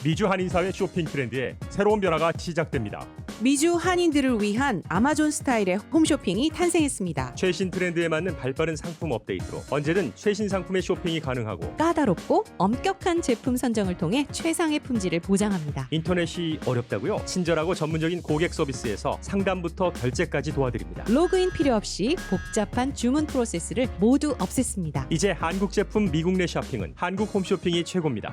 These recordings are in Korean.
미주 한인사회 쇼핑 트렌드에 새로운 변화가 시작됩니다. 미주 한인들을 위한 아마존 스타일의 홈쇼핑이 탄생했습니다. 최신 트렌드에 맞는 발빠른 상품 업데이트로 언제든 최신 상품의 쇼핑이 가능하고 까다롭고 엄격한 제품 선정을 통해 최상의 품질을 보장합니다. 인터넷이 어렵다고요? 친절하고 전문적인 고객 서비스에서 상담부터 결제까지 도와드립니다. 로그인 필요 없이 복잡한 주문 프로세스를 모두 없앴습니다. 이제 한국 제품 미국 내 쇼핑은 한국 홈쇼핑이 최고입니다.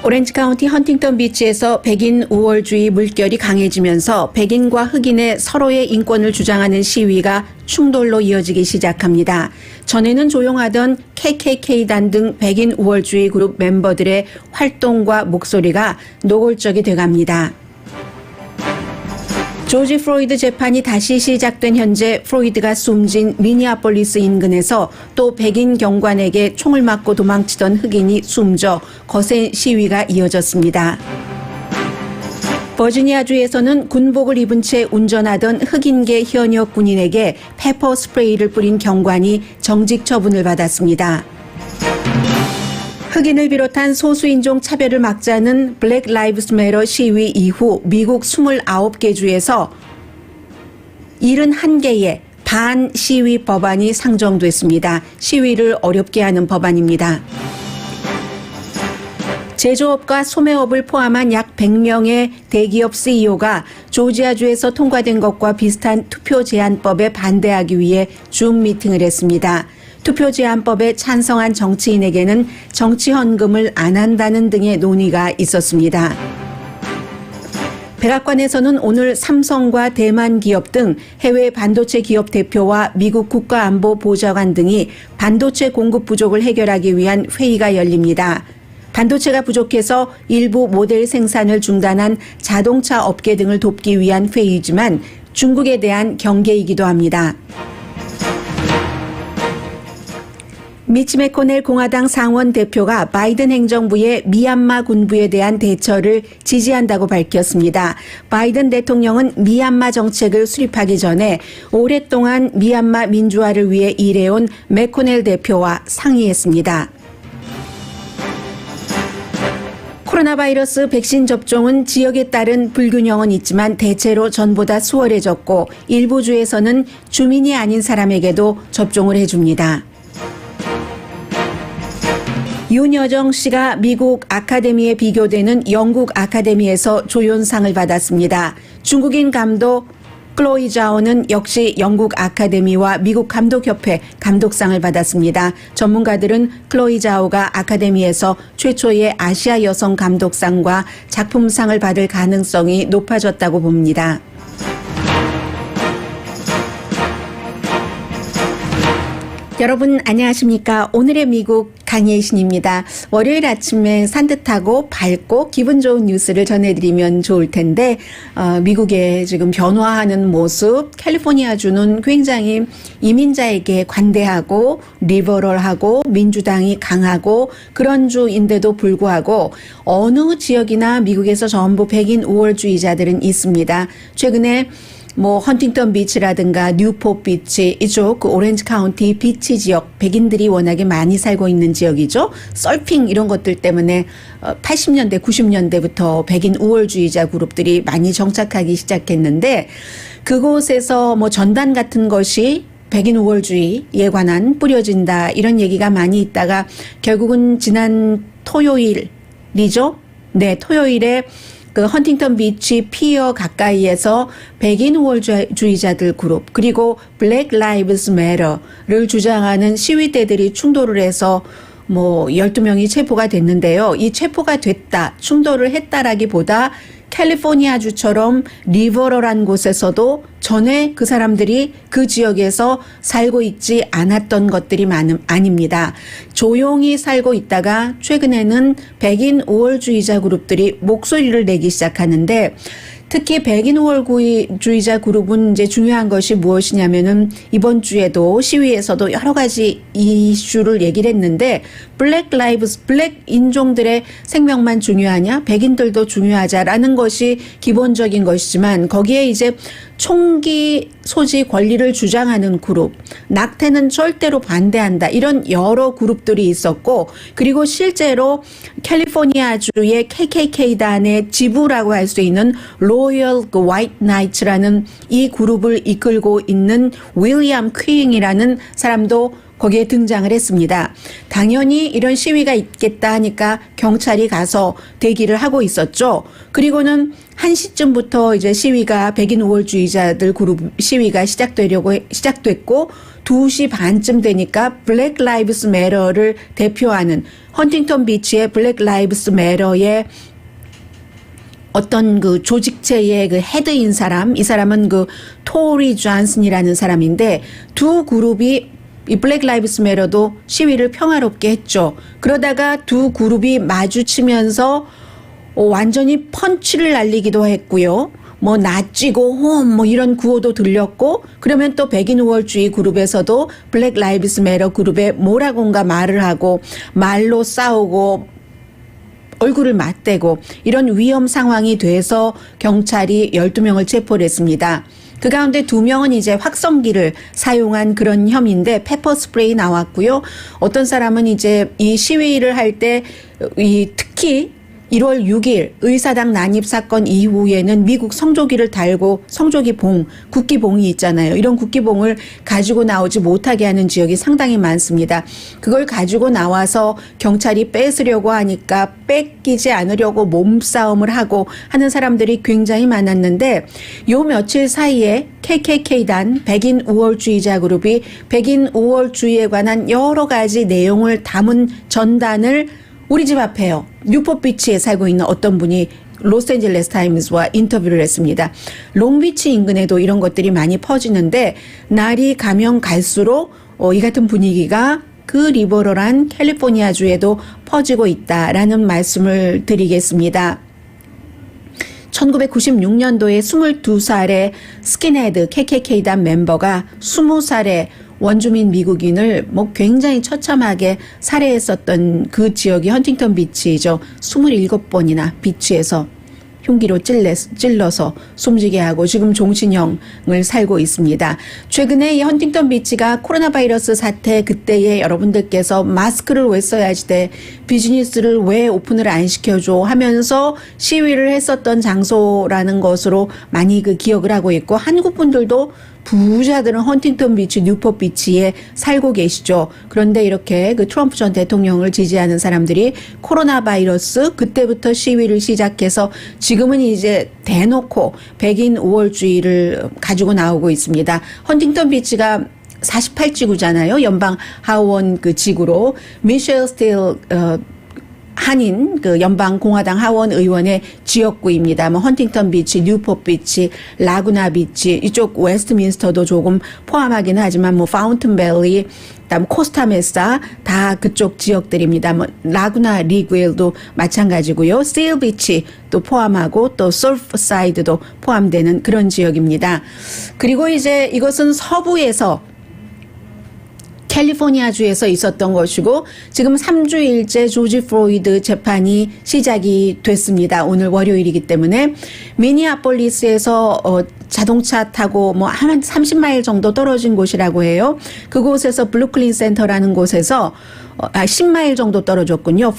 오렌지 카운티 헌팅턴 비치에서 백인 우월주의 물결이 강해지면서 백인과 흑인의 서로의 인권을 주장하는 시위가 충돌로 이어지기 시작합니다. 전에는 조용하던 KKK단 등 백인 우월주의 그룹 멤버들의 활동과 목소리가 노골적이 돼갑니다. 조지 프로이드 재판이 다시 시작된 현재 프로이드가 숨진 미니아폴리스 인근에서 또 백인 경관에게 총을 맞고 도망치던 흑인이 숨져 거센 시위가 이어졌습니다. 버지니아주에서는 군복을 입은 채 운전하던 흑인계 현역 군인에게 페퍼 스프레이를 뿌린 경관이 정직 처분을 받았습니다. 흑인을 비롯한 소수인종 차별을 막자는 블랙 라이브스 매터 시위 이후 미국 29개 주에서 71개의 반시위 법안이 상정됐습니다. 시위를 어렵게 하는 법안입니다. 제조업과 소매업을 포함한 약 100명의 대기업 CEO가 조지아주에서 통과된 것과 비슷한 투표 제한법에 반대하기 위해 줌 미팅을 했습니다. 투표 제한법에 찬성한 정치인에게는 정치 헌금을 안 한다는 등의 논의가 있었습니다. 백악관에서는 오늘 삼성과 대만 기업 등 해외 반도체 기업 대표와 미국 국가안보보좌관 등이 반도체 공급 부족을 해결하기 위한 회의가 열립니다. 반도체가 부족해서 일부 모델 생산을 중단한 자동차 업계 등을 돕기 위한 회의지만 중국에 대한 경계이기도 합니다. 미치 매코넬 공화당 상원 대표가 바이든 행정부의 미얀마 군부에 대한 대처를 지지한다고 밝혔습니다. 바이든 대통령은 미얀마 정책을 수립하기 전에 오랫동안 미얀마 민주화를 위해 일해온 매코넬 대표와 상의했습니다. 코로나 바이러스 백신 접종은 지역에 따른 불균형은 있지만 대체로 전보다 수월해졌고 일부 주에서는 주민이 아닌 사람에게도 접종을 해줍니다. 윤여정 씨가 미국 아카데미에 비교되는 영국 아카데미에서 조연상을 받았습니다. 중국인 감독 클로이 자오는 역시 영국 아카데미와 미국 감독협회 감독상을 받았습니다. 전문가들은 클로이 자오가 아카데미에서 최초의 아시아 여성 감독상과 작품상을 받을 가능성이 높아졌다고 봅니다. 여러분 안녕하십니까? 오늘의 미국 강예신입니다. 월요일 아침에 산뜻하고 밝고 기분 좋은 뉴스를 전해드리면 좋을 텐데 미국의 지금 변화하는 모습, 캘리포니아주는 굉장히 이민자에게 관대하고 리버럴하고 민주당이 강하고 그런 주인데도 불구하고 어느 지역이나 미국에서 전부 백인 우월주의자들은 있습니다. 최근에 헌팅턴 비치라든가 뉴포트 비치 이쪽 그 오렌지 카운티 비치 지역 백인들이 워낙에 많이 살고 있는 지역이죠. 서핑 이런 것들 때문에 80년대 90년대부터 백인 우월주의자 그룹들이 많이 정착하기 시작했는데 그곳에서 전단 같은 것이 백인 우월주의에 관한 뿌려진다 이런 얘기가 많이 있다가 결국은 지난 토요일이죠. 네, 토요일에 그 헌팅턴 비치 피어 가까이에서 백인 우월주의자들 그룹 그리고 블랙 라이브스 매터를 주장하는 시위대들이 충돌을 해서 12명이 체포가 됐는데요. 이 체포가 됐다, 충돌을 했다라기보다 캘리포니아주처럼 리버럴한 곳에서도 전에 그 사람들이 그 지역에서 살고 있지 않았던 것들이 아닙니다. 조용히 살고 있다가 최근에는 백인 우월주의자 그룹들이 목소리를 내기 시작하는데 특히 백인 우월주의자 그룹은 이제 중요한 것이 무엇이냐면은 이번 주에도 시위에서도 여러 가지 이슈를 얘기를 했는데 블랙 인종들의 생명만 중요하냐? 백인들도 중요하자라는 것이 기본적인 것이지만 거기에 이제 총기 소지 권리를 주장하는 그룹, 낙태는 절대로 반대한다. 이런 여러 그룹들이 있었고 그리고 실제로 캘리포니아주의 KKK단의 지부라고 할 수 있는 로열 화이트 나이츠라는 이 그룹을 이끌고 있는 윌리엄 퀴잉이라는 사람도 거기에 등장을 했습니다. 당연히 이런 시위가 있겠다 하니까 경찰이 가서 대기를 하고 있었죠. 그리고는 1시쯤부터 이제 시위가 백인 우월주의자들 그룹 시위가 시작됐고 2시 반쯤 되니까 블랙 라이브스 매러를 대표하는 헌팅턴 비치의 블랙 라이브스 매러의 어떤 그 조직체의 그 헤드인 사람, 이 사람은 그 토리 존슨이라는 사람인데 두 그룹이 이 블랙 라이브스 매러도 시위를 평화롭게 했죠. 그러다가 두 그룹이 마주치면서 완전히 펀치를 날리기도 했고요. 뭐 나찌고 뭐 이런 구호도 들렸고 그러면 또 백인 우월주의 그룹에서도 블랙 라이브스 매러 그룹에 뭐라고인가 말을 하고 말로 싸우고 얼굴을 맞대고 이런 위험 상황이 돼서 경찰이 12명을 체포를 했습니다. 그 가운데 2명은 이제 확성기를 사용한 그런 혐의인데 페퍼 스프레이 나왔고요. 어떤 사람은 이제 이 시위를 할 때 특히 1월 6일 의사당 난입 사건 이후에는 미국 성조기를 달고 성조기 국기봉이 있잖아요. 이런 국기봉을 가지고 나오지 못하게 하는 지역이 상당히 많습니다. 그걸 가지고 나와서 경찰이 뺏으려고 하니까 뺏기지 않으려고 몸싸움을 하고 하는 사람들이 굉장히 많았는데 요 며칠 사이에 KKK단 백인 우월주의자 그룹이 백인 우월주의에 관한 여러 가지 내용을 담은 전단을 우리 집 앞에요. 뉴포비치에 살고 있는 어떤 분이 로스앤젤레스 타임스와 인터뷰를 했습니다. 롱비치 인근에도 이런 것들이 많이 퍼지는데 날이 가면 갈수록 이 같은 분위기가 그 리버럴한 캘리포니아주에도 퍼지고 있다라는 말씀을 드리겠습니다. 1996년도에 22살의 스킨헤드 KKK단 멤버가 20살의 원주민 미국인을 뭐 굉장히 처참하게 살해했었던 그 지역이 헌팅턴 비치이죠. 27번이나 비치에서 흉기로 찔러서 숨지게 하고 지금 종신형을 살고 있습니다. 최근에 이 헌팅턴 비치가 코로나 바이러스 사태 그때에 여러분들께서 마스크를 왜 써야지 돼? 비즈니스를 왜 오픈을 안 시켜줘? 하면서 시위를 했었던 장소라는 것으로 많이 그 기억을 하고 있고 한국 분들도 부자들은 헌팅턴 비치, 뉴포트 비치에 살고 계시죠. 그런데 이렇게 그 트럼프 전 대통령을 지지하는 사람들이 코로나 바이러스 그때부터 시위를 시작해서 지금은 이제 대놓고 백인 우월주의를 가지고 나오고 있습니다. 헌팅턴 비치가 48지구잖아요. 연방 하원 그 지구로 미셸 스틸 한인 그 연방 공화당 하원 의원의 지역구입니다. 뭐 헌팅턴 비치, 뉴포트 비치, 라구나 비치 이쪽 웨스트민스터도 조금 포함하긴 하지만 뭐 파운튼밸리, 그다음 코스타메사 다 그쪽 지역들입니다. 뭐 라구나 리그웰도 마찬가지고요. 스틸 비치도 포함하고 또 솔프사이드도 포함되는 그런 지역입니다. 그리고 이제 이것은 서부에서 캘리포니아주에서 있었던 것이고 지금 3주일째 조지 플로이드 재판이 시작이 됐습니다. 오늘 월요일이기 때문에 미니아폴리스에서 자동차 타고 뭐 한 30마일 정도 떨어진 곳이라고 해요. 그곳에서 블루클린 센터라는 곳에서 10마일 정도 떨어졌군요.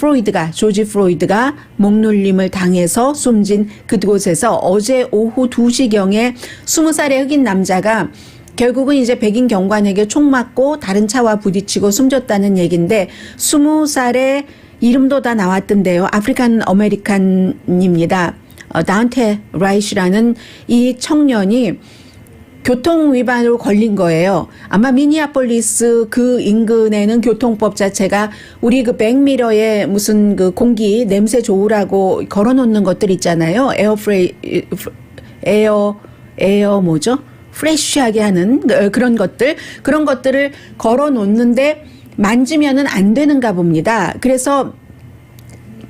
조지 플로이드가 목눌림을 당해서 숨진 그곳에서 어제 오후 2시경에 20살의 흑인 남자가 결국은 이제 백인 경관에게 총 맞고 다른 차와 부딪히고 숨졌다는 얘기인데 20살의 이름도 다 나왔던데요. 아프리칸 아메리칸입니다. 다운테 라이시라는 이 청년이 교통 위반으로 걸린 거예요. 아마 미니아폴리스 그 인근에는 교통법 자체가 우리 그 백미러에 무슨 그 공기 냄새 좋으라고 걸어놓는 것들 있잖아요. 에어 뭐죠? 프레쉬하게 하는 그런 것들을 걸어 놓는데 만지면은 안 되는가 봅니다. 그래서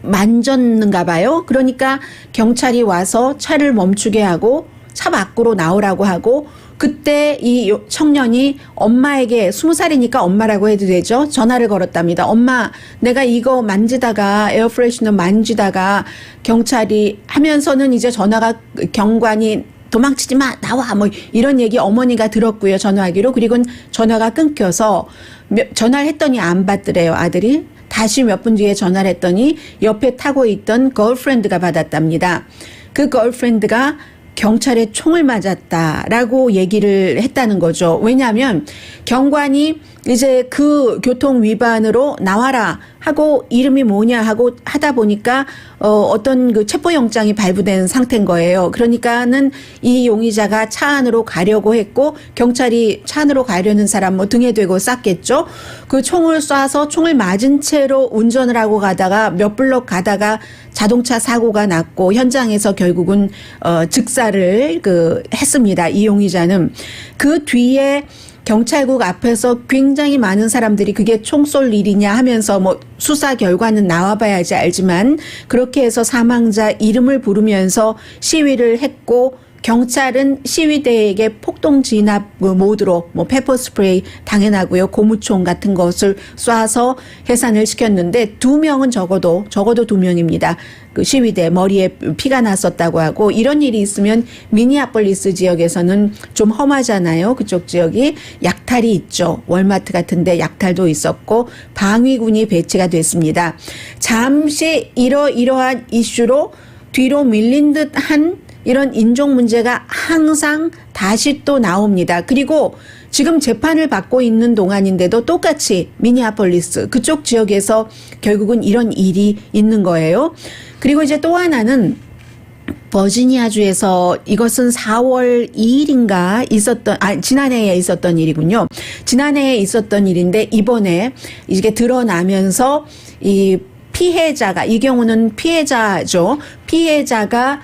만졌는가 봐요. 그러니까 경찰이 와서 차를 멈추게 하고 차 밖으로 나오라고 하고 그때 이 청년이 엄마에게 20살이니까 엄마라고 해도 되죠. 전화를 걸었답니다. 엄마, 내가 이거 만지다가 에어프레셔너 만지다가 경찰이 하면서는 이제 전화가 경관이 도망치지 마, 나와, 뭐 이런 얘기 어머니가 들었고요. 전화하기로. 그리고 전화가 끊겨서 전화를 했더니 안 받더래요. 아들이. 다시 몇 분 뒤에 전화를 했더니 옆에 타고 있던 걸프렌드가 받았답니다. 그 걸프렌드가 경찰에 총을 맞았다라고 얘기를 했다는 거죠. 왜냐하면 경관이 이제 그 교통 위반으로 나와라 하고 이름이 뭐냐 하고 하다 보니까 어떤 그 체포영장이 발부된 상태인 거예요. 그러니까는 이 용의자가 차 안으로 가려고 했고 경찰이 차 안으로 가려는 사람 뭐 등에 대고 쐈겠죠. 그 총을 쏴서 총을 맞은 채로 운전을 하고 가다가 몇 블록 가다가 자동차 사고가 났고 현장에서 결국은 즉사를 했습니다. 이 용의자는 그 뒤에 경찰국 앞에서 굉장히 많은 사람들이 그게 총 쏠 일이냐 하면서 뭐 수사 결과는 나와봐야지 알지만 그렇게 해서 사망자 이름을 부르면서 시위를 했고 경찰은 시위대에게 폭동 진압 모드로 뭐 페퍼 스프레이 당연하고요. 고무총 같은 것을 쏴서 해산을 시켰는데 2명은 적어도 2명입니다. 그 시위대 머리에 피가 났었다고 하고 이런 일이 있으면 미니애폴리스 지역에서는 좀 험하잖아요. 그쪽 지역이 약탈이 있죠. 월마트 같은 데 약탈도 있었고 방위군이 배치가 됐습니다. 잠시 이러한 이슈로 뒤로 밀린 듯한 이런 인종 문제가 항상 다시 또 나옵니다. 그리고 지금 재판을 받고 있는 동안인데도 똑같이 미니애폴리스 그쪽 지역에서 결국은 이런 일이 있는 거예요. 그리고 이제 또 하나는 버지니아주에서 이것은 4월 2일인가 지난해에 있었던 일이군요. 지난해에 있었던 일인데 이번에 이게 드러나면서 이 피해자가 이 경우는 피해자죠. 피해자가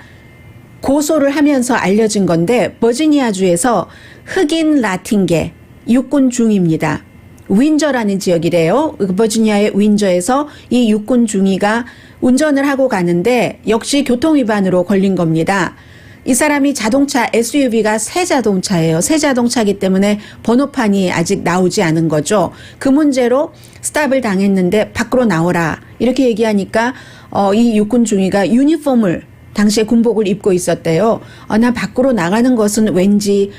고소를 하면서 알려진 건데 버지니아주에서 흑인 라틴계 육군 중위입니다. 윈저라는 지역이래요. 버지니아의 윈저에서 이 육군 중위가 운전을 하고 가는데 역시 교통위반으로 걸린 겁니다. 이 사람이 자동차 SUV가 새 자동차예요. 새 자동차이기 때문에 번호판이 아직 나오지 않은 거죠. 그 문제로 스탑을 당했는데 밖으로 나오라 이렇게 얘기하니까 이 육군 중위가 유니폼을 당시에 군복을 입고 있었대요. 나 밖으로 나가는 것은 왠지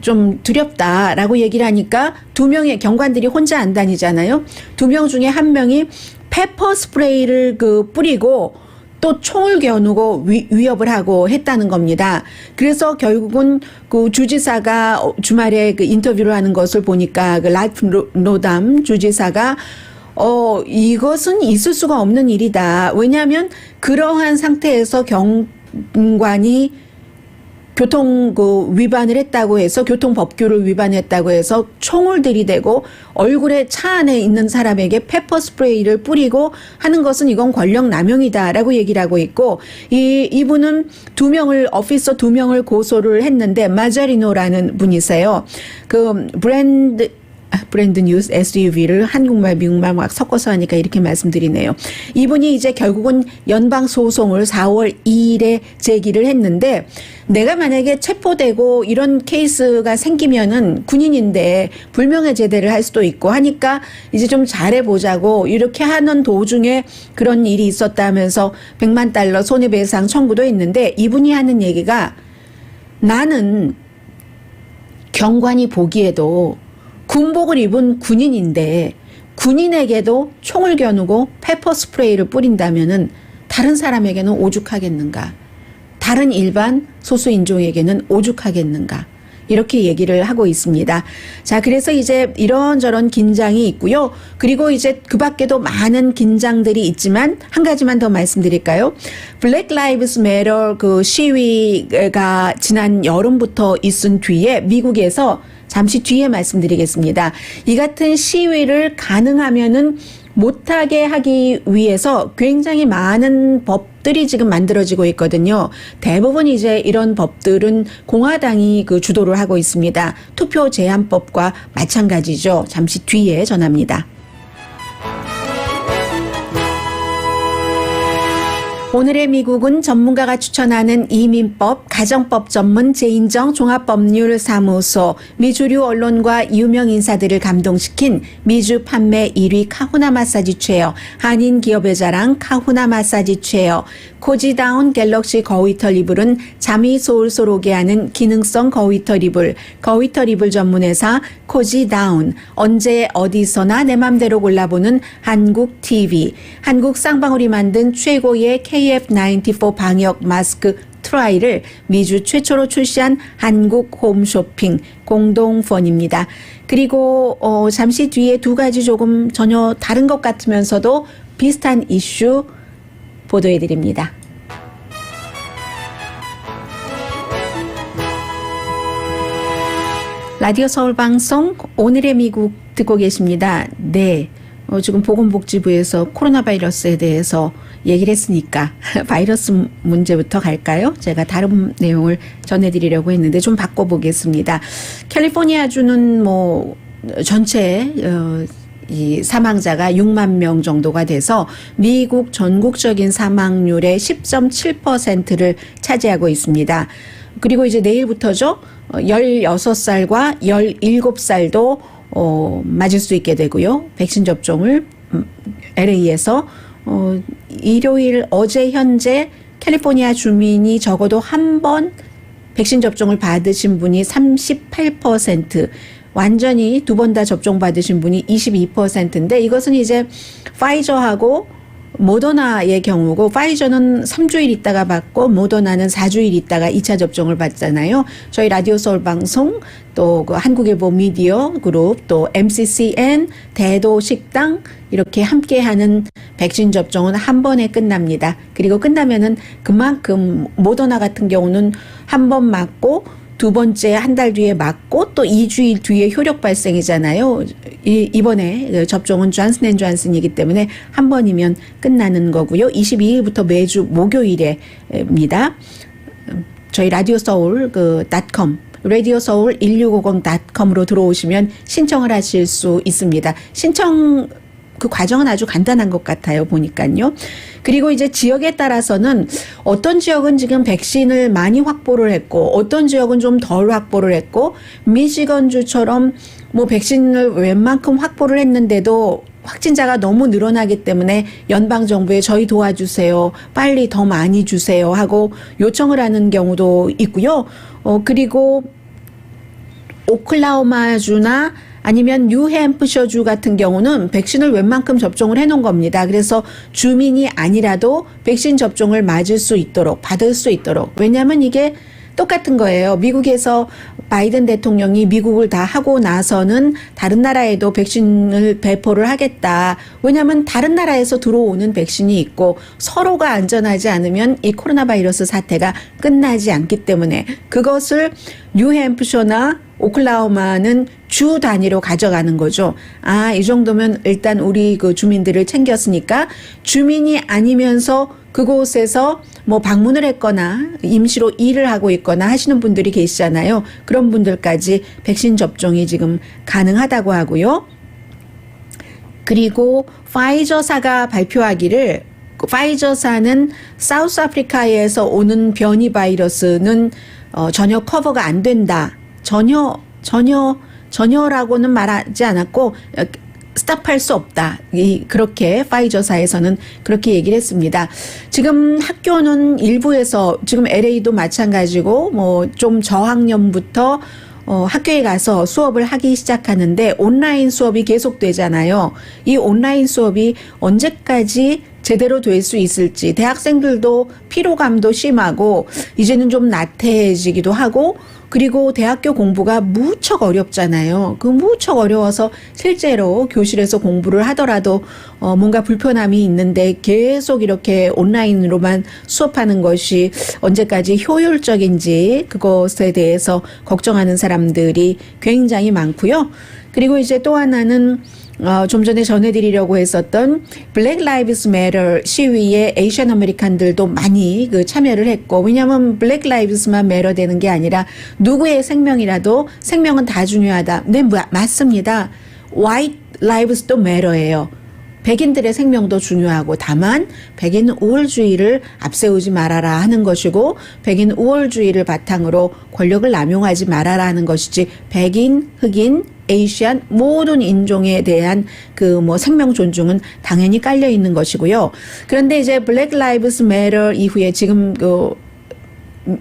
좀 두렵다라고 얘기를 하니까 2명의 경관들이 혼자 안 다니잖아요. 2명 중에 1명이 페퍼 스프레이를 뿌리고 또 총을 겨누고 위협을 하고 했다는 겁니다. 그래서 결국은 그 주지사가 주말에 인터뷰를 하는 것을 보니까 라이프 노담 주지사가 이것은 있을 수가 없는 일이다. 왜냐하면 그러한 상태에서 경관이 교통 위반을 했다고 해서 교통법규를 위반했다고 해서 총을 들이대고 얼굴에 차 안에 있는 사람에게 페퍼 스프레이를 뿌리고 하는 것은 이건 권력 남용이다라고 얘기를 하고 있고 이분은 오피서 2명을 고소를 했는데 마자리노라는 분이세요. 브랜드 뉴스 SUV를 한국말 미국말 막 섞어서 하니까 이렇게 말씀드리네요. 이분이 이제 결국은 연방 소송을 4월 2일에 제기를 했는데 내가 만약에 체포되고 이런 케이스가 생기면은 군인인데 불명예 제대를 할 수도 있고 하니까 이제 좀 잘해보자고 이렇게 하는 도중에 그런 일이 있었다면서 $100만 손해배상 청구도 했는데 이분이 하는 얘기가 나는 경관이 보기에도 군복을 입은 군인인데 군인에게도 총을 겨누고 페퍼 스프레이를 뿌린다면은 다른 사람에게는 오죽하겠는가? 다른 일반 소수인종에게는 오죽하겠는가? 이렇게 얘기를 하고 있습니다. 자, 그래서 이제 이런저런 긴장이 있고요. 그리고 이제 그 밖에도 많은 긴장들이 있지만 한 가지만 더 말씀드릴까요? 블랙 라이브스 매터 시위가 지난 여름부터 있은 뒤에 미국에서 잠시 뒤에 말씀드리겠습니다. 이 같은 시위를 가능하면은 못하게 하기 위해서 굉장히 많은 법들이 지금 만들어지고 있거든요. 대부분 이제 이런 법들은 공화당이 주도를 하고 있습니다. 투표 제한법과 마찬가지죠. 잠시 뒤에 전합니다. 오늘의 미국은 전문가가 추천하는 이민법, 가정법 전문 제인정 종합법률사무소, 미주류 언론과 유명 인사들을 감동시킨 미주 판매 1위 카후나 마사지 체어, 한인 기업의 자랑 카후나 마사지 체어, 코지다운 갤럭시 거위털 이불은 잠이 솔솔 오게 하는 기능성 거위털 이불, 거위털 이불 전문회사 코지다운, 언제 어디서나 내 맘대로 골라보는 한국 TV, 한국 쌍방울이 만든 최고의 KF94 방역 마스크 트라이를 미주 최초로 출시한 한국 홈쇼핑 공동펀입니다. 그리고 잠시 뒤에 두 가지 조금 전혀 다른 것 같으면서도 비슷한 이슈 보도해드립니다. 라디오 서울 방송 오늘의 미국 듣고 계십니다. 네. 지금 보건복지부에서 코로나 바이러스에 대해서 얘기를 했으니까 바이러스 문제부터 갈까요? 제가 다른 내용을 전해드리려고 했는데 좀 바꿔보겠습니다. 캘리포니아주는 전체 이 사망자가 6만 명 정도가 돼서 미국 전국적인 사망률의 10.7%를 차지하고 있습니다. 그리고 이제 내일부터죠. 16살과 17살도 맞을 수 있게 되고요. 백신 접종을 LA에서 일요일 어제 현재 캘리포니아 주민이 적어도 한 번 백신 접종을 받으신 분이 38%, 완전히 두 번 다 접종 받으신 분이 22%인데 이것은 이제 파이저하고 모더나의 경우고 파이저는 3주일 있다가 받고 모더나는 4주일 있다가 2차 접종을 받잖아요. 저희 라디오 서울 방송 또 그 한국일보 미디어 그룹 또 MCCN 대도 식당 이렇게 함께하는 백신 접종은 한 번에 끝납니다. 그리고 끝나면은 그만큼 모더나 같은 경우는 한 번 맞고 두 번째 한 달 뒤에 맞고 또 2주일 뒤에 효력 발생이잖아요. 이번에 접종은 존슨앤존슨이기 때문에 한 번이면 끝나는 거고요. 22일부터 매주 목요일에입니다. 저희 라디오 서울 .com 라디오 서울 1650.com으로 들어오시면 신청을 하실 수 있습니다. 신청 그 과정은 아주 간단한 것 같아요. 보니까요. 그리고 이제 지역에 따라서는 어떤 지역은 지금 백신을 많이 확보를 했고 어떤 지역은 좀 덜 확보를 했고 미시건주처럼 백신을 웬만큼 확보를 했는데도 확진자가 너무 늘어나기 때문에 연방정부에 저희 도와주세요. 빨리 더 많이 주세요 하고 요청을 하는 경우도 있고요. 그리고 오클라호마주나 아니면 뉴햄프셔주 같은 경우는 백신을 웬만큼 접종을 해놓은 겁니다. 그래서 주민이 아니라도 백신 접종을 받을 수 있도록. 왜냐하면 이게 똑같은 거예요. 미국에서 바이든 대통령이 미국을 다 하고 나서는 다른 나라에도 백신을 배포를 하겠다. 왜냐하면 다른 나라에서 들어오는 백신이 있고 서로가 안전하지 않으면 이 코로나 바이러스 사태가 끝나지 않기 때문에 그것을 뉴햄프셔나 오클라호마는 주 단위로 가져가는 거죠. 이 정도면 일단 우리 그 주민들을 챙겼으니까 주민이 아니면서 그곳에서 방문을 했거나 임시로 일을 하고 있거나 하시는 분들이 계시잖아요. 그런 분들까지 백신 접종이 지금 가능하다고 하고요. 그리고 파이저사가 발표하기를 파이저사는 사우스 아프리카에서 오는 변이 바이러스는 전혀 커버가 안 된다. 전혀라고는 말하지 않았고 스탑할 수 없다. 그렇게 파이저사에서는 그렇게 얘기를 했습니다. 지금 학교는 일부에서 지금 LA도 마찬가지고 좀 저학년부터 학교에 가서 수업을 하기 시작하는데 온라인 수업이 계속되잖아요. 이 온라인 수업이 언제까지 제대로 될 수 있을지 대학생들도 피로감도 심하고 이제는 좀 나태해지기도 하고 그리고 대학교 공부가 무척 어렵잖아요. 그 무척 어려워서 실제로 교실에서 공부를 하더라도 뭔가 불편함이 있는데 계속 이렇게 온라인으로만 수업하는 것이 언제까지 효율적인지 그것에 대해서 걱정하는 사람들이 굉장히 많고요. 그리고 이제 또 하나는 좀 전에 전해드리려고 했었던 블랙 라이브스 매터 시위에 에이시안 아메리칸들도 많이 참여를 했고 왜냐하면 블랙 라이브스만 매터 되는 게 아니라 누구의 생명이라도 생명은 다 중요하다. 네, 맞습니다. 화이트 라이브스도 매터예요. 백인들의 생명도 중요하고 다만 백인 우월주의를 앞세우지 말아라 하는 것이고 백인 우월주의를 바탕으로 권력을 남용하지 말아라 하는 것이지 백인, 흑인, 에이시안 모든 인종에 대한 그 뭐 생명 존중은 당연히 깔려 있는 것이고요. 그런데 이제 블랙 라이브스 매터 이후에 지금 그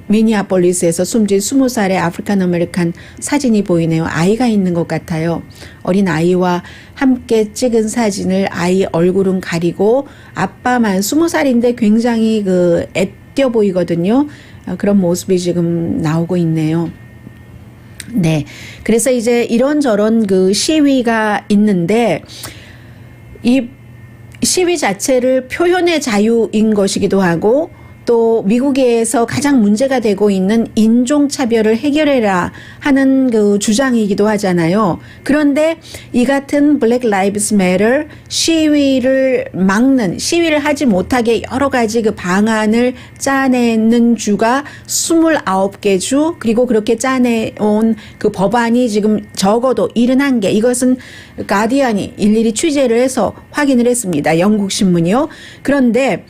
미니아폴리스에서 숨진 20살의 아프리칸 아메리칸 사진이 보이네요. 아이가 있는 것 같아요. 어린 아이와 함께 찍은 사진을 아이 얼굴은 가리고 아빠만 20살인데 굉장히 그 애띄어 보이거든요. 그런 모습이 지금 나오고 있네요. 네. 그래서 이제 이런저런 그 시위가 있는데 이 시위 자체를 표현의 자유인 것이기도 하고 또 미국에서 가장 문제가 되고 있는 인종차별을 해결해라 하는 그 주장이기도 하잖아요. 그런데 이 같은 블랙 라이브스 매터 시위를 막는, 시위를 하지 못하게 여러 가지 그 방안을 짜내는 주가 29개 주, 그리고 그렇게 짜내온 그 법안이 지금 적어도 71개, 이것은 가디언이 일일이 취재를 해서 확인을 했습니다. 영국 신문이요. 그런데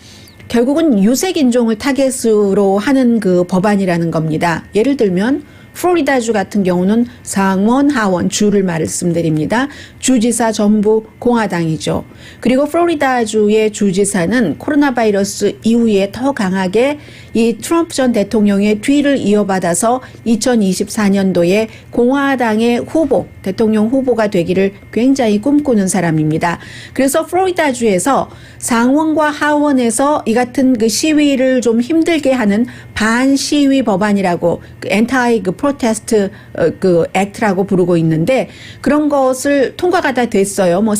결국은 유색 인종을 타겟으로 하는 그 법안이라는 겁니다. 예를 들면 플로리다주 같은 경우는 상원, 하원 주를 말씀드립니다. 주지사 전부 공화당이죠. 그리고 플로리다주의 주지사는 코로나 바이러스 이후에 더 강하게 이 트럼프 전 대통령의 뒤를 이어받아서 2024년도에 공화당의 후보, 대통령 후보가 되기를 굉장히 꿈꾸는 사람입니다. 그래서 플로리다주에서 상원과 하원에서 이 같은 그 시위를 좀 힘들게 하는 반시위 법안이라고 그 엔타이 그 프로테스트 그 액트라고 부르고 있는데 그런 것을 통과가 다 됐어요. 뭐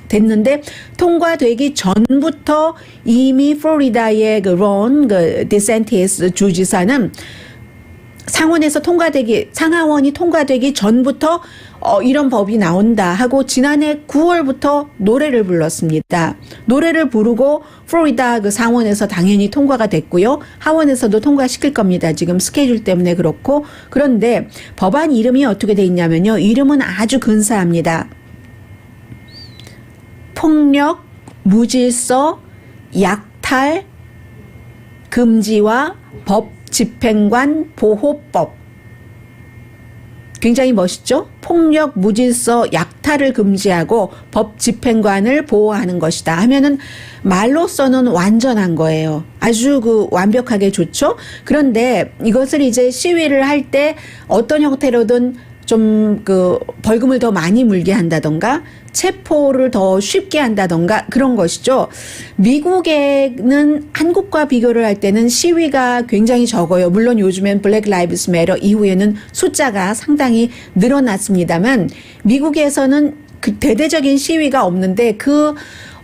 됐는데 통과되기 전부터 이미 플로리다의 그 론 디센티스 주지사는 상하원이 통과되기 전부터 이런 법이 나온다 하고 지난해 9월부터 노래를 불렀습니다. 노래를 부르고 플로리다 그 상원에서 당연히 통과가 됐고요. 하원에서도 통과시킬 겁니다. 지금 스케줄 때문에 그렇고. 그런데 법안 이름이 어떻게 돼 있냐면요. 이름은 아주 근사합니다. 폭력, 무질서, 약탈, 금지와 법 집행관 보호법. 굉장히 멋있죠? 폭력, 무질서, 약탈을 금지하고 법 집행관을 보호하는 것이다 하면은 말로서는 완전한 거예요. 아주 그 완벽하게 좋죠? 그런데 이것을 이제 시위를 할 때 어떤 형태로든 좀 그 벌금을 더 많이 물게 한다던가 체포를 더 쉽게 한다던가 그런 것이죠. 미국에는 한국과 비교를 할 때는 시위가 굉장히 적어요. 물론 요즘엔 블랙 라이브스 매터 이후에는 숫자가 상당히 늘어났습니다만 미국에서는 그 대대적인 시위가 없는데 그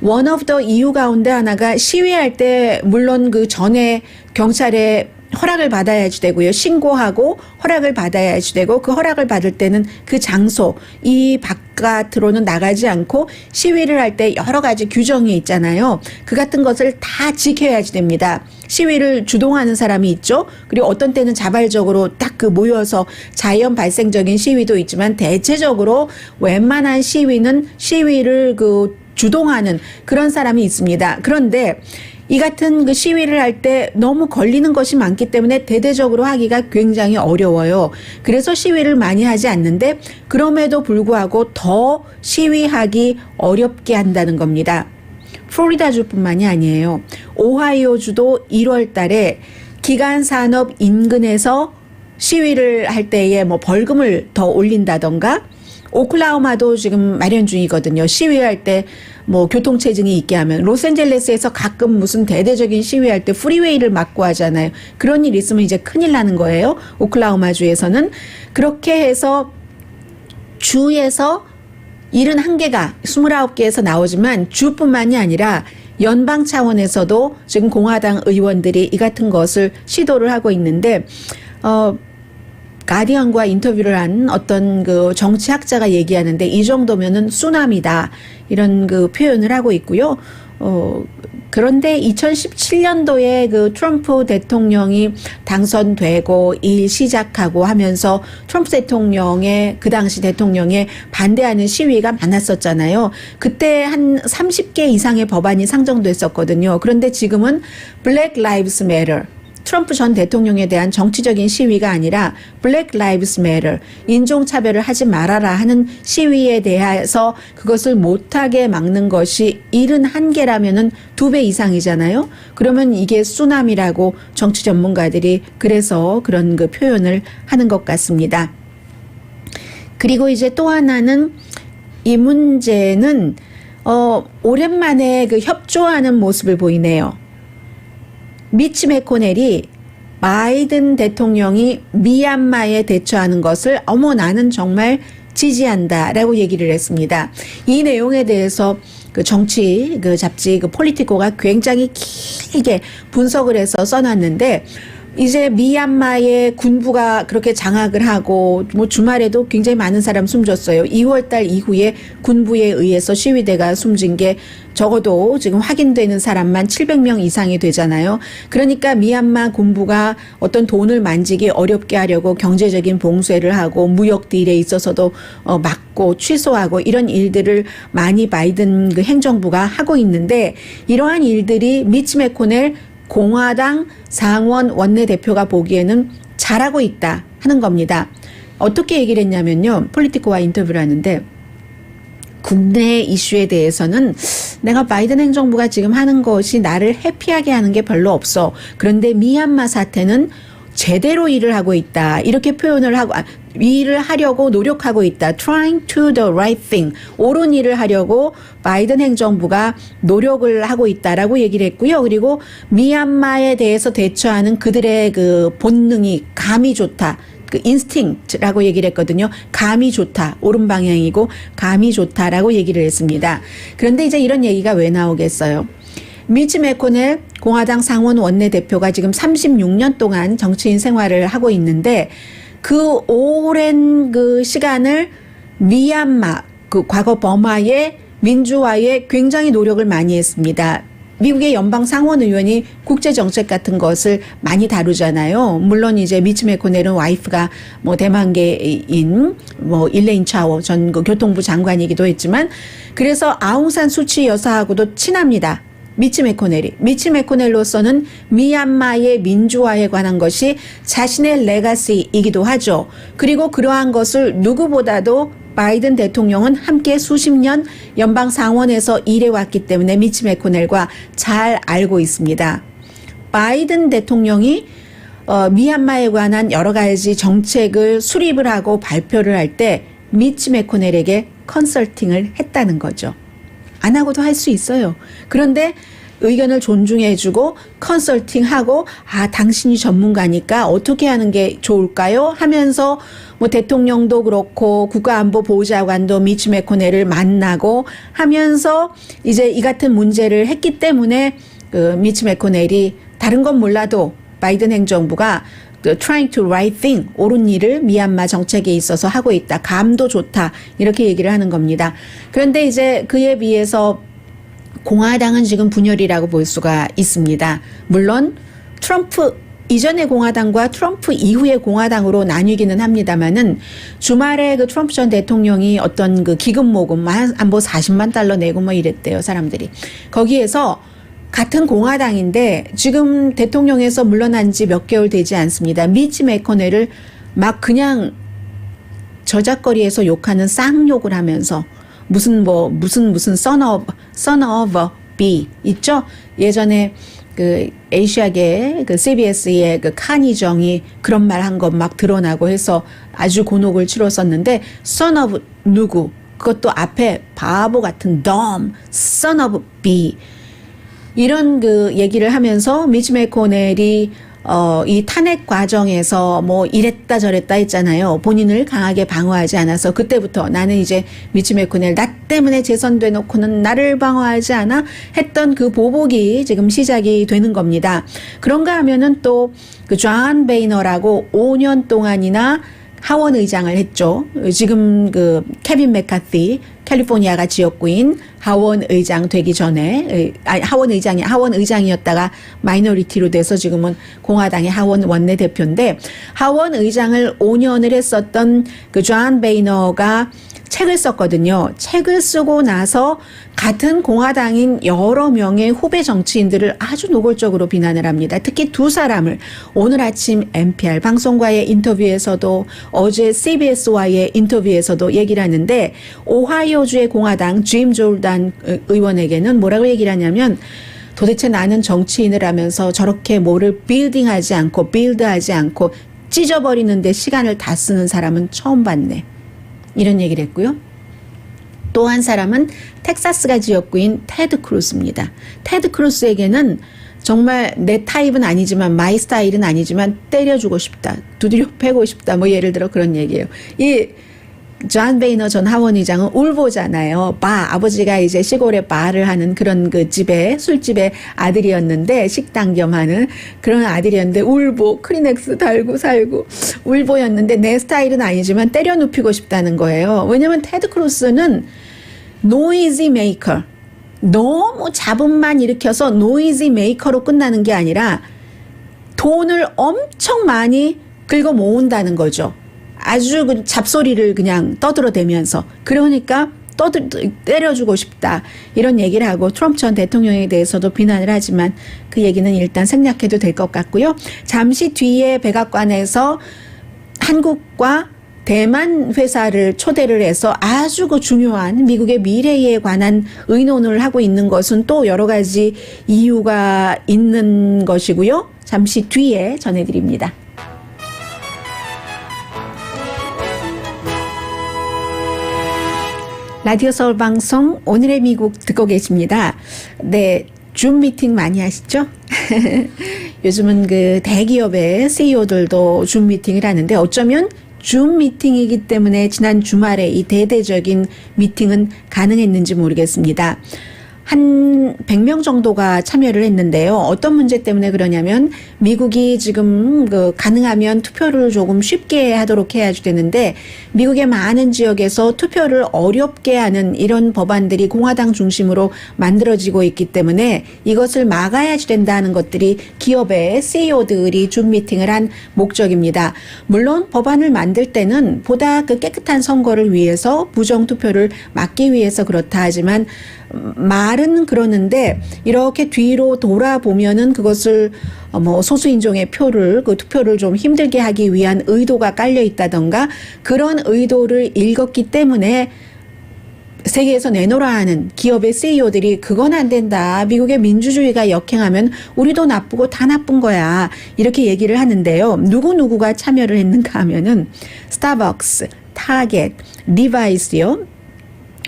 one of the 이유 가운데 하나가 시위할 때 물론 그 전에 경찰에 허락을 받아야지 되고요. 신고하고 허락을 받아야지 되고 그 허락을 받을 때는 그 장소 이 바깥으로는 나가지 않고 시위를 할 때 여러 가지 규정이 있잖아요. 그 같은 것을 다 지켜야지 됩니다. 시위를 주동하는 사람이 있죠. 그리고 어떤 때는 자발적으로 딱 그 모여서 자연 발생적인 시위도 있지만 대체적으로 웬만한 시위는 시위를 그 주동하는 그런 사람이 있습니다. 그런데 이 같은 그 시위를 할 때 너무 걸리는 것이 많기 때문에 대대적으로 하기가 굉장히 어려워요. 그래서 시위를 많이 하지 않는데 그럼에도 불구하고 더 시위하기 어렵게 한다는 겁니다. 플로리다주뿐만이 아니에요. 오하이오주도 1월 달에 기간 산업 인근에서 시위를 할 때에 뭐 벌금을 더 올린다던가 오클라호마도 지금 마련 중이거든요. 시위할 때 뭐 교통체증이 있게 하면 로스앤젤레스에서 가끔 무슨 대대적인 시위할 때 프리웨이를 막고 하잖아요. 그런 일 있으면 이제 큰일 나는 거예요. 오클라호마주에서는. 그렇게 해서 주에서 71개가 29개에서 나오지만 주뿐만이 아니라 연방 차원에서도 지금 공화당 의원들이 이 같은 것을 시도를 하고 있는데 가디언과 인터뷰를 한 어떤 그 정치학자가 얘기하는데 이 정도면은 쓰나미다 이런 그 표현을 하고 있고요. 그런데 2017년도에 그 트럼프 대통령이 당선되고 일 시작하고 하면서 트럼프 대통령의 그 당시 대통령에 반대하는 시위가 많았었잖아요. 그때 한 30개 이상의 법안이 상정됐었거든요. 그런데 지금은 Black Lives Matter, 트럼프 전 대통령에 대한 정치적인 시위가 아니라 Black Lives Matter, 인종차별을 하지 말아라 하는 시위에 대해서 그것을 못하게 막는 것이 71개라면은 2배 이상이잖아요. 그러면 이게 쓰나미라고 정치 전문가들이 그래서 그런 그 표현을 하는 것 같습니다. 그리고 이제 또 하나는 이 문제는 오랜만에 그 협조하는 모습을 보이네요. 미치 매코넬이 바이든 대통령이 미얀마에 대처하는 것을 나는 정말 지지한다라고 얘기를 했습니다. 이 내용에 대해서 그 정치 그 잡지 그 폴리티코가 굉장히 길게 분석을 해서 써놨는데, 이제 미얀마의 군부가 그렇게 장악을 하고 뭐 주말에도 굉장히 많은 사람 숨졌어요. 2월 달 이후에 군부에 의해서 시위대가 숨진 게 적어도 지금 확인되는 사람만 700명 이상이 되잖아요. 그러니까 미얀마 군부가 어떤 돈을 만지기 어렵게 하려고 경제적인 봉쇄를 하고 무역 딜에 있어서도 막고 취소하고 이런 일들을 많이 바이든 그 행정부가 하고 있는데, 이러한 일들이 미치 매코넬 공화당 상원 원내대표가 보기에는 잘하고 있다 하는 겁니다. 어떻게 얘기를 했냐면요. 폴리티코와 인터뷰를 하는데, 국내 이슈에 대해서는 내가 바이든 행정부가 지금 하는 것이 나를 해피하게 하는 게 별로 없어. 그런데 미얀마 사태는 제대로 일을 하고 있다. 이렇게 표현을 하고, 일을 하려고 노력하고 있다. Trying to the right thing. 옳은 일을 하려고 바이든 행정부가 노력을 하고 있다라고 얘기를 했고요. 그리고 미얀마에 대해서 대처하는 그들의 그 본능이 감이 좋다. 그 인스팅트라고 얘기를 했거든요. 감이 좋다. 옳은 방향이고 감이 좋다라고 얘기를 했습니다. 그런데 이제 이런 얘기가 왜 나오겠어요? 미치 매코넬 공화당 상원 원내대표가 지금 36년 동안 정치인 생활을 하고 있는데, 그 오랜 그 시간을 미얀마, 그 과거 버마의 민주화에 굉장히 노력을 많이 했습니다. 미국의 연방 상원 의원이 국제 정책 같은 것을 많이 다루잖아요. 물론 이제 미치 매코넬은 와이프가 뭐 대만계인 뭐 일레인 차오 전 그 교통부 장관이기도 했지만, 그래서 아웅산 수치 여사하고도 친합니다. 미치 매코넬로서는 미얀마의 민주화에 관한 것이 자신의 레가시이기도 하죠. 그리고 그러한 것을 누구보다도 바이든 대통령은 함께 수십 년 연방 상원에서 일해왔기 때문에 미치 매코넬과 잘 알고 있습니다. 바이든 대통령이 미얀마에 관한 여러 가지 정책을 수립을 하고 발표를 할 때 미치 매코넬에게 컨설팅을 했다는 거죠. 안 하고도 할 수 있어요. 그런데 의견을 존중해주고 컨설팅하고, 당신이 전문가니까 어떻게 하는 게 좋을까요? 하면서 뭐 대통령도 그렇고 국가안보보좌관도 미치 매코넬을 만나고 하면서 이제 이 같은 문제를 했기 때문에 그 미치 매코넬이 다른 건 몰라도 바이든 행정부가 trying to right thing, 옳은 일을 미얀마 정책에 있어서 하고 있다. 감도 좋다. 이렇게 얘기를 하는 겁니다. 그런데 이제 그에 비해서 공화당은 지금 분열이라고 볼 수가 있습니다. 물론 트럼프 이전의 공화당과 트럼프 이후의 공화당으로 나뉘기는 합니다만은, 주말에 그 트럼프 전 대통령이 어떤 그 기금 모금 뭐 40만 달러 내고 뭐 이랬대요, 사람들이. 거기에서 같은 공화당인데 지금 대통령에서 물러난 지 몇 개월 되지 않습니다. 미치 매코넬을 막 그냥 저작거리에서 욕하는 쌍욕을 하면서 무슨 son of a B 있죠? 예전에 그 에이시아계 그 CBS의 그 카니정이 그런 말 한 것 막 드러나고 해서 아주 곤혹을 치렀었는데, son of 누구, 그것도 앞에 바보 같은 dumb, son of B, 이런 그 얘기를 하면서 미치 매코넬이 이 탄핵 과정에서 뭐 이랬다 저랬다 했잖아요. 본인을 강하게 방어하지 않아서 그때부터 나는 이제 미치 매코넬 나 때문에 재선돼 놓고는 나를 방어하지 않아 했던 그 보복이 지금 시작이 되는 겁니다. 그런가 하면은 또 그 존 베이너라고 5년 동안이나 하원 의장을 했죠. 지금 그 케빈 맥카티 캘리포니아가 지역구인 하원 의장 되기 전에 하원 의장이었다가 마이너리티로 돼서 지금은 공화당의 하원 원내대표인데 하원 의장을 5년을 했었던 그 존 베이너가 책을 썼거든요. 책을 쓰고 나서 같은 공화당인 여러 명의 후배 정치인들을 아주 노골적으로 비난을 합니다. 특히 두 사람을 오늘 아침 NPR 방송과의 인터뷰에서도 어제 CBS와의 인터뷰에서도 얘기를 하는데 오하이오주의 공화당 짐 졸단 의원에게는 뭐라고 얘기를 하냐면 도대체 나는 정치인을 하면서 저렇게 뭐를 빌드하지 않고 찢어버리는데 시간을 다 쓰는 사람은 처음 봤네. 이런 얘기를 했고요. 또 한 사람은 텍사스가 지역구인 테드 크루스입니다. 테드 크루스에게는 정말 내 타입은 아니지만 마이 스타일은 아니지만 때려주고 싶다. 두드려 패고 싶다. 뭐 예를 들어 그런 얘기예요. 이 존 베이너 전 하원의장은 울보잖아요. 아버지가 이제 시골에 바를 하는 그런 그 집에 술집의 아들이었는데 식당 겸 하는 그런 아들이었는데 울보 크리넥스 달고 살고 울보였는데 내 스타일은 아니지만 때려 눕히고 싶다는 거예요. 왜냐면 테드 크루스는 노이즈 메이커, 너무 잡음만 일으켜서 노이즈 메이커로 끝나는 게 아니라 돈을 엄청 많이 긁어 모은다는 거죠. 아주 그 잡소리를 그냥 떠들어대면서 그러니까 때려주고 싶다 이런 얘기를 하고 트럼프 전 대통령에 대해서도 비난을 하지만 그 얘기는 일단 생략해도 될 것 같고요. 잠시 뒤에 백악관에서 한국과 대만 회사를 초대를 해서 아주 그 중요한 미국의 미래에 관한 의논을 하고 있는 것은 또 여러 가지 이유가 있는 것이고요. 잠시 뒤에 전해드립니다. 라디오 서울 방송 오늘의 미국 듣고 계십니다. 네, 줌 미팅 많이 하시죠? 요즘은 그 대기업의 CEO들도 줌 미팅을 하는데 어쩌면 줌 미팅이기 때문에 지난 주말에 이 대대적인 미팅은 가능했는지 모르겠습니다. 한 100명 정도가 참여를 했는데요. 어떤 문제 때문에 그러냐면 미국이 지금 가능하면 투표를 조금 쉽게 하도록 해야 되는데 미국의 많은 지역에서 투표를 어렵게 하는 이런 법안들이 공화당 중심으로 만들어지고 있기 때문에 이것을 막아야 된다는 것들이 기업의 CEO들이 줌 미팅을 한 목적입니다. 물론 법안을 만들 때는 보다 그 깨끗한 선거를 위해서 부정 투표를 막기 위해서 그렇다 하지만 말은 그러는데 이렇게 뒤로 돌아보면은 그것을 소수인종의 그 투표를 좀 힘들게 하기 위한 의도가 깔려 있다던가 그런 의도를 읽었기 때문에 세계에서 내놓으라 하는 기업의 CEO들이 그건 안 된다. 미국의 민주주의가 역행하면 우리도 나쁘고 다 나쁜 거야. 이렇게 얘기를 하는데요. 누구누구가 참여를 했는가 하면은 스타벅스, 타겟, 리바이스요.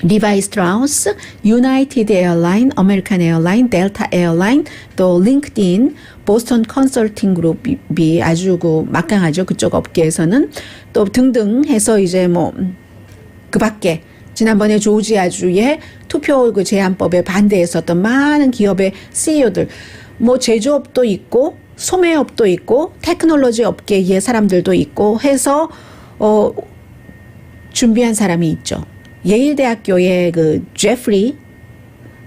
리바이 스트라우스, 유나이티드 에어라인, 아메리칸 에어라인, 델타 에어라인, 또 링크드인, 보스턴 컨설팅 그룹이 아주 막강하죠. 그쪽 업계에서는 또 등등 해서 이제 그 밖에 지난번에 조지아주의 투표 제한법에 반대했었던 많은 기업의 CEO들, 제조업도 있고 소매업도 있고 테크놀로지 업계의 사람들도 있고 해서 준비한 사람이 있죠. 예일대학교의 제프리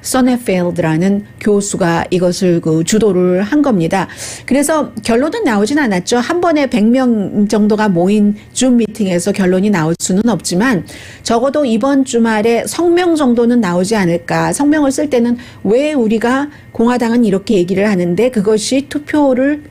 서네펠드라는 교수가 이것을 주도를 한 겁니다. 그래서 결론은 나오진 않았죠. 한 번에 100명 정도가 모인 줌 미팅에서 결론이 나올 수는 없지만 적어도 이번 주말에 성명 정도는 나오지 않을까. 성명을 쓸 때는 왜 우리가 공화당은 이렇게 얘기를 하는데 그것이 투표를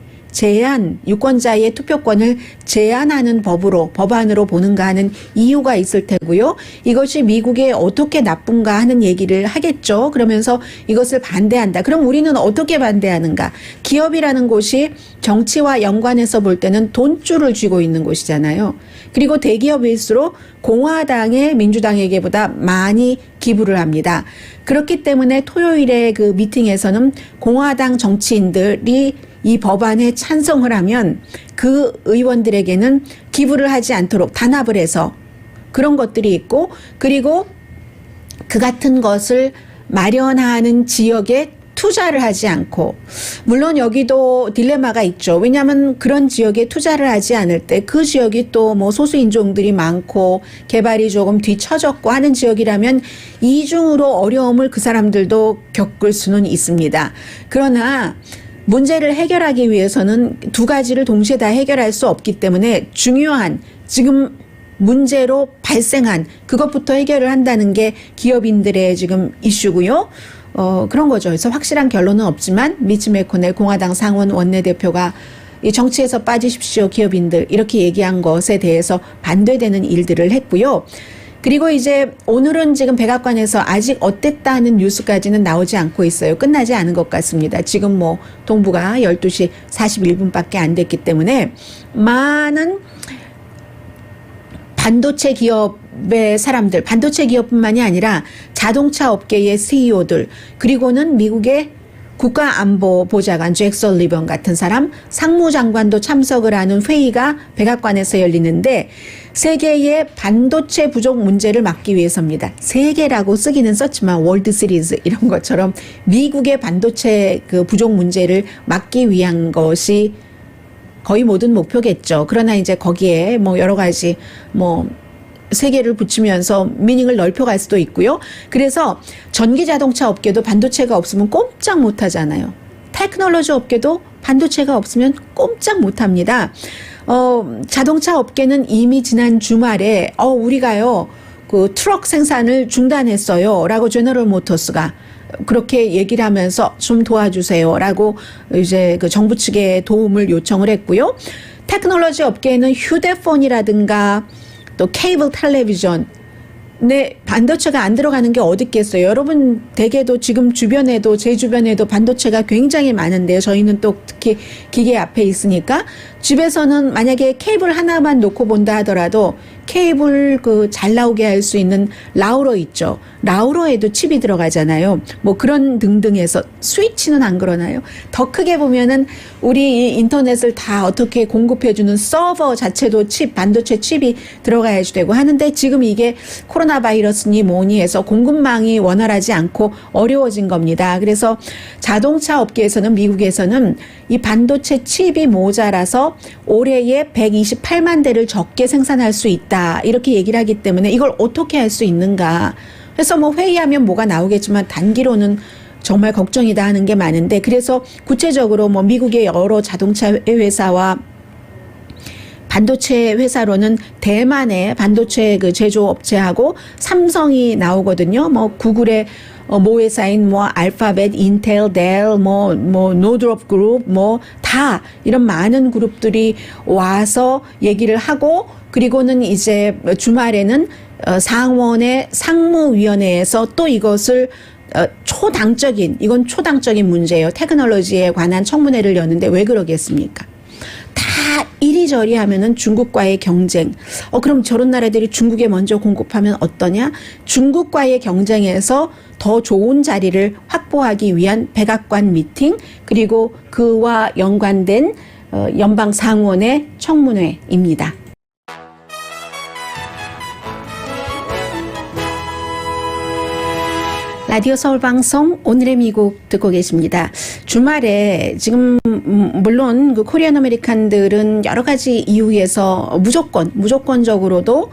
유권자의 투표권을 제한하는 법안으로 보는가 하는 이유가 있을 테고요. 이것이 미국에 어떻게 나쁜가 하는 얘기를 하겠죠. 그러면서 이것을 반대한다. 그럼 우리는 어떻게 반대하는가? 기업이라는 곳이 정치와 연관해서 볼 때는 돈줄을 쥐고 있는 곳이잖아요. 그리고 대기업일수록 공화당의 민주당에게보다 많이 기부를 합니다. 그렇기 때문에 토요일에 그 미팅에서는 공화당 정치인들이 이 법안에 찬성을 하면 그 의원들에게는 기부를 하지 않도록 단합을 해서 그런 것들이 있고 그리고 그 같은 것을 마련하는 지역에 투자를 하지 않고, 물론 여기도 딜레마가 있죠. 왜냐하면 그런 지역에 투자를 하지 않을 때 그 지역이 또 뭐 소수인종들이 많고 개발이 조금 뒤처졌고 하는 지역이라면 이중으로 어려움을 그 사람들도 겪을 수는 있습니다. 그러나 문제를 해결하기 위해서는 두 가지를 동시에 다 해결할 수 없기 때문에 중요한 지금 문제로 발생한 그것부터 해결을 한다는 게 기업인들의 지금 이슈고요. 그런 거죠. 그래서 확실한 결론은 없지만 미치 매코넬 공화당 상원 원내대표가 이 정치에서 빠지십시오 기업인들 이렇게 얘기한 것에 대해서 반대되는 일들을 했고요. 그리고 이제 오늘은 지금 백악관에서 아직 어땠다는 뉴스까지는 나오지 않고 있어요. 끝나지 않은 것 같습니다. 지금 뭐 동부가 12시 41분밖에 안 됐기 때문에 많은 반도체 기업의 사람들, 반도체 기업뿐만이 아니라 자동차 업계의 CEO들, 그리고는 미국의 국가안보보좌관 잭 설리번 같은 사람, 상무장관도 참석을 하는 회의가 백악관에서 열리는데 세계의 반도체 부족 문제를 막기 위해서입니다. 세계라고 쓰기는 썼지만 월드 시리즈 이런 것처럼 미국의 반도체 그 부족 문제를 막기 위한 것이 거의 모든 목표겠죠. 그러나 이제 거기에 뭐 여러 가지 뭐 세계를 붙이면서 미닝을 넓혀갈 수도 있고요. 그래서 전기 자동차 업계도 반도체가 없으면 꼼짝 못 하잖아요. 테크놀로지 업계도 반도체가 없으면 꼼짝 못 합니다. 자동차 업계는 이미 지난 주말에 우리가요 그 트럭 생산을 중단했어요 라고 제너럴 모터스가 그렇게 얘기를 하면서 좀 도와주세요 라고 이제 그 정부 측에 도움을 요청을 했고요. 테크놀로지 업계에는 휴대폰이라든가 또 케이블 텔레비전 반도체가 안 들어가는 게 어디 있겠어요. 여러분 댁에도 지금 주변에도 제 주변에도 반도체가 굉장히 많은데요. 저희는 또 특히 기계 앞에 있으니까 집에서는 만약에 케이블 하나만 놓고 본다 하더라도 케이블 그 잘 나오게 할 수 있는 라우러 있죠. 라우러에도 칩이 들어가잖아요. 뭐 그런 등등해서 스위치는 안 그러나요? 더 크게 보면은 우리 인터넷을 다 어떻게 공급해주는 서버 자체도 반도체 칩이 들어가야지 되고 하는데 지금 이게 코로나 바이러스니 뭐니 해서 공급망이 원활하지 않고 어려워진 겁니다. 그래서 자동차 업계에서는 미국에서는 이 반도체 칩이 모자라서 올해에 128만 대를 적게 생산할 수 있다. 이렇게 얘기를 하기 때문에 이걸 어떻게 할 수 있는가. 그래서 뭐 회의하면 뭐가 나오겠지만 단기로는 정말 걱정이다 하는 게 많은데 그래서 구체적으로 뭐 미국의 여러 자동차 회사와 반도체 회사로는 대만의 반도체 그 제조업체하고 삼성이 나오거든요. 뭐 구글의 모 회사인 뭐 알파벳, 인텔, 델, 뭐 노드롭 그룹, 뭐 다 이런 많은 그룹들이 와서 얘기를 하고 그리고는 이제 주말에는 상원의 상무위원회에서 또 이것을 이건 초당적인 문제예요. 테크놀로지에 관한 청문회를 여는데 왜 그러겠습니까? 다 이리저리 하면은 중국과의 경쟁. 그럼 저런 나라들이 중국에 먼저 공급하면 어떠냐? 중국과의 경쟁에서 더 좋은 자리를 확보하기 위한 백악관 미팅, 그리고 그와 연관된 연방 상원의 청문회입니다. 라디오 서울 방송 오늘의 미국 듣고 계십니다. 주말에 지금 물론 그 코리안 아메리칸들은 여러 가지 이유에서 무조건적으로도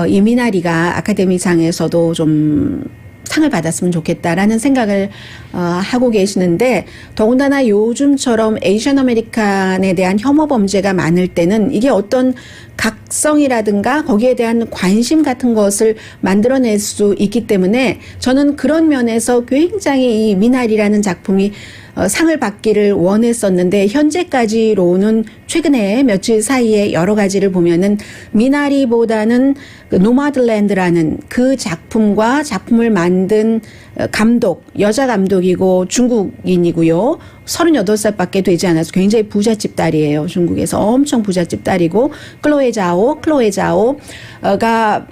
이 미나리가 아카데미상에서도 좀 상을 받았으면 좋겠다라는 생각을 하고 계시는데 더군다나 요즘처럼 에이션 아메리칸에 대한 혐오 범죄가 많을 때는 이게 어떤 각성이라든가 거기에 대한 관심 같은 것을 만들어낼 수 있기 때문에 저는 그런 면에서 굉장히 이 미나리라는 작품이 상을 받기를 원했었는데 현재까지로는 최근에 며칠 사이에 여러 가지를 보면은 미나리보다는 그 노마드랜드라는 그 작품과 작품을 만든 감독, 여자 감독이고 중국인이고요. 38살밖에 되지 않아서 굉장히 부잣집 딸이에요. 중국에서 엄청 부잣집 딸이고 클로에자오가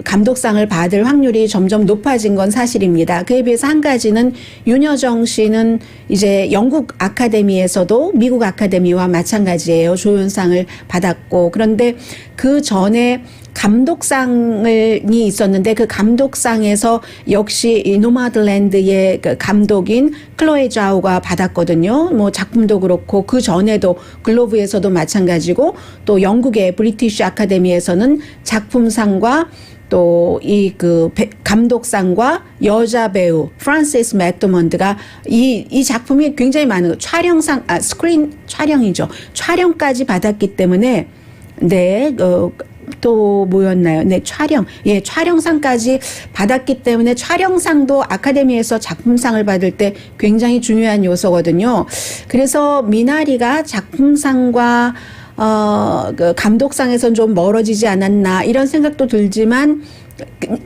감독상을 받을 확률이 점점 높아진 건 사실입니다. 그에 비해서 한 가지는 윤여정 씨는 이제 영국 아카데미에서도 미국 아카데미와 마찬가지예요. 조연상을 받았고 그런데 그 전에 감독상이 있었는데 그 감독상에서 역시 이 노마드랜드의 그 감독인 클로에 자오가 받았거든요. 뭐 작품도 그렇고 그 전에도 글로브에서도 마찬가지고 또 영국의 브리티시 아카데미에서는 작품상과 또 이 그 감독상과 여자 배우 프란시스 맥도먼드가 이 작품이 굉장히 많은 촬영상 스크린 촬영이죠. 촬영까지 받았기 때문에 또 뭐였나요? 네, 촬영상까지 받았기 때문에 촬영상도 아카데미에서 작품상을 받을 때 굉장히 중요한 요소거든요. 그래서 미나리가 작품상과 그 감독상에선 좀 멀어지지 않았나 이런 생각도 들지만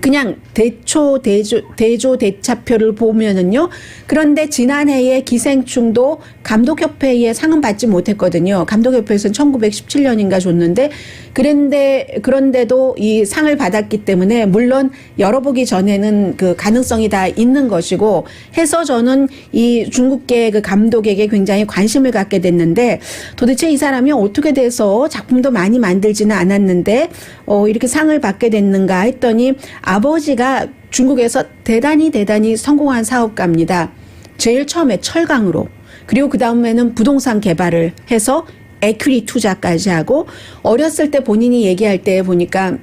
그냥 대조대차표를 보면은요. 그런데 지난해에 기생충도 감독협회에 상은 받지 못했거든요. 감독협회에서는 1917년인가 줬는데 그런데도 이 상을 받았기 때문에 물론 열어보기 전에는 그 가능성이 다 있는 것이고 해서 저는 이 중국계 그 감독에게 굉장히 관심을 갖게 됐는데 도대체 이 사람이 어떻게 돼서 작품도 많이 만들지는 않았는데 이렇게 상을 받게 됐는가 했더니 아버지가 중국에서 대단히 성공한 사업가입니다. 제일 처음에 철강으로 그리고 그 다음에는 부동산 개발을 해서 에퀴리 투자까지 하고 어렸을 때 본인이 얘기할 때 보니까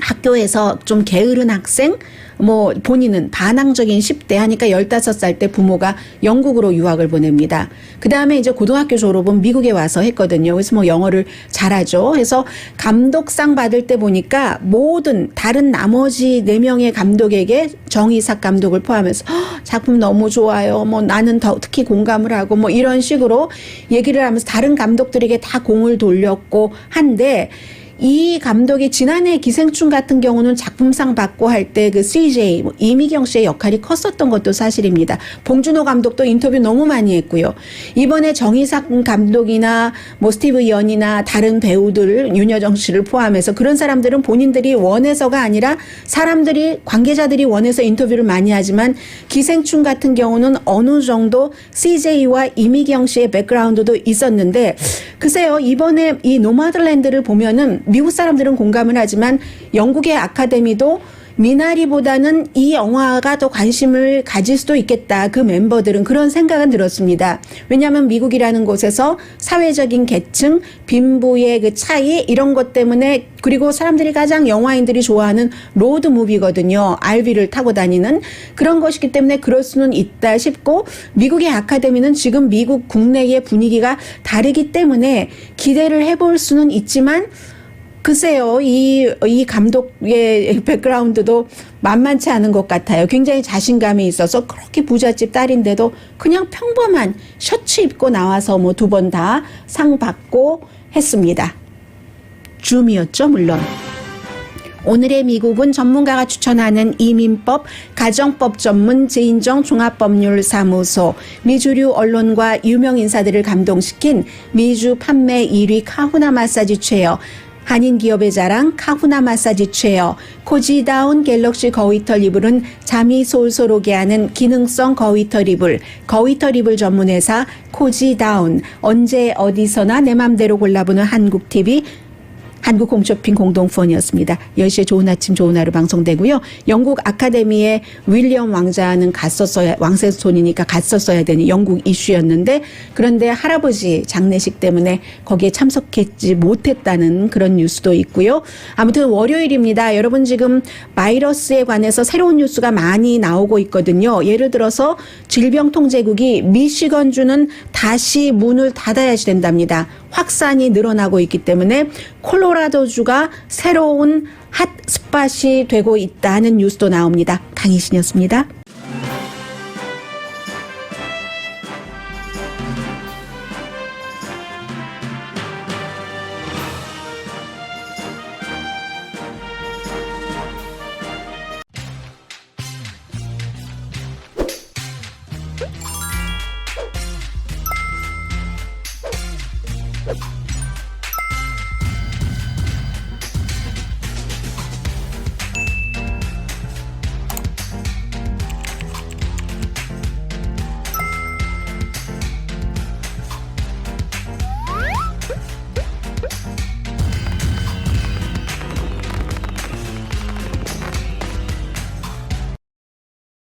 학교에서 좀 게으른 학생 뭐 본인은 반항적인 10대 하니까 15살 때 부모가 영국으로 유학을 보냅니다. 그다음에 이제 고등학교 졸업은 미국에 와서 했거든요. 그래서 뭐 영어를 잘하죠. 해서 감독상 받을 때 보니까 모든 다른 나머지 4명의 감독에게 정이삭 감독을 포함해서 작품 너무 좋아요. 뭐 나는 더 특히 공감을 하고 뭐 이런 식으로 얘기를 하면서 다른 감독들에게 다 공을 돌렸고 한데 이 감독이 지난해 기생충 같은 경우는 작품상 받고 할 때 그 CJ 이미경 씨의 역할이 컸었던 것도 사실입니다. 봉준호 감독도 인터뷰 너무 많이 했고요. 이번에 정이삭 감독이나 뭐 스티브 연이나 다른 배우들 윤여정 씨를 포함해서 그런 사람들은 본인들이 원해서가 아니라 사람들이 관계자들이 원해서 인터뷰를 많이 하지만 기생충 같은 경우는 어느 정도 CJ와 이미경 씨의 백그라운드도 있었는데 글쎄요 이번에 이 노마드랜드를 보면은 미국 사람들은 공감을 하지만 영국의 아카데미도 미나리보다는 이 영화가 더 관심을 가질 수도 있겠다. 그 멤버들은 그런 생각은 들었습니다. 왜냐하면 미국이라는 곳에서 사회적인 계층, 빈부의 그 차이 이런 것 때문에 그리고 사람들이 가장 영화인들이 좋아하는 로드 무비거든요. RV를 타고 다니는 그런 것이기 때문에 그럴 수는 있다 싶고 미국의 아카데미는 지금 미국 국내의 분위기가 다르기 때문에 기대를 해볼 수는 있지만 글쎄요, 이 감독의 백그라운드도 만만치 않은 것 같아요. 굉장히 자신감이 있어서 그렇게 부잣집 딸인데도 그냥 평범한 셔츠 입고 나와서 뭐 2번 다 상 받고 했습니다. 줌이었죠, 물론. 오늘의 미국은 전문가가 추천하는 이민법, 가정법 전문 제인정 종합법률사무소, 미주류 언론과 유명 인사들을 감동시킨 미주 판매 1위 카후나 마사지 체어, 한인 기업의 자랑 카후나 마사지 체어, 코지다운 갤럭시 거위털 이불은 잠이 솔솔 오게 하는 기능성 거위털 이불, 거위털 이불 전문회사 코지다운, 언제 어디서나 내 맘대로 골라보는 한국TV, 한국 홈쇼핑 공동폰이었습니다. 10시에 좋은 아침 좋은 하루 방송되고요. 영국 아카데미에 윌리엄 왕자는 왕세손이니까 갔었어야 되는 영국 이슈였는데 그런데 할아버지 장례식 때문에 거기에 참석했지 못했다는 그런 뉴스도 있고요. 아무튼 월요일입니다. 여러분 지금 바이러스에 관해서 새로운 뉴스가 많이 나오고 있거든요. 예를 들어서 질병통제국이 미시건주는 다시 문을 닫아야 된답니다. 확산이 늘어나고 있기 때문에 콜로라도주가 새로운 핫스팟이 되고 있다는 뉴스도 나옵니다. 강희신이었습니다.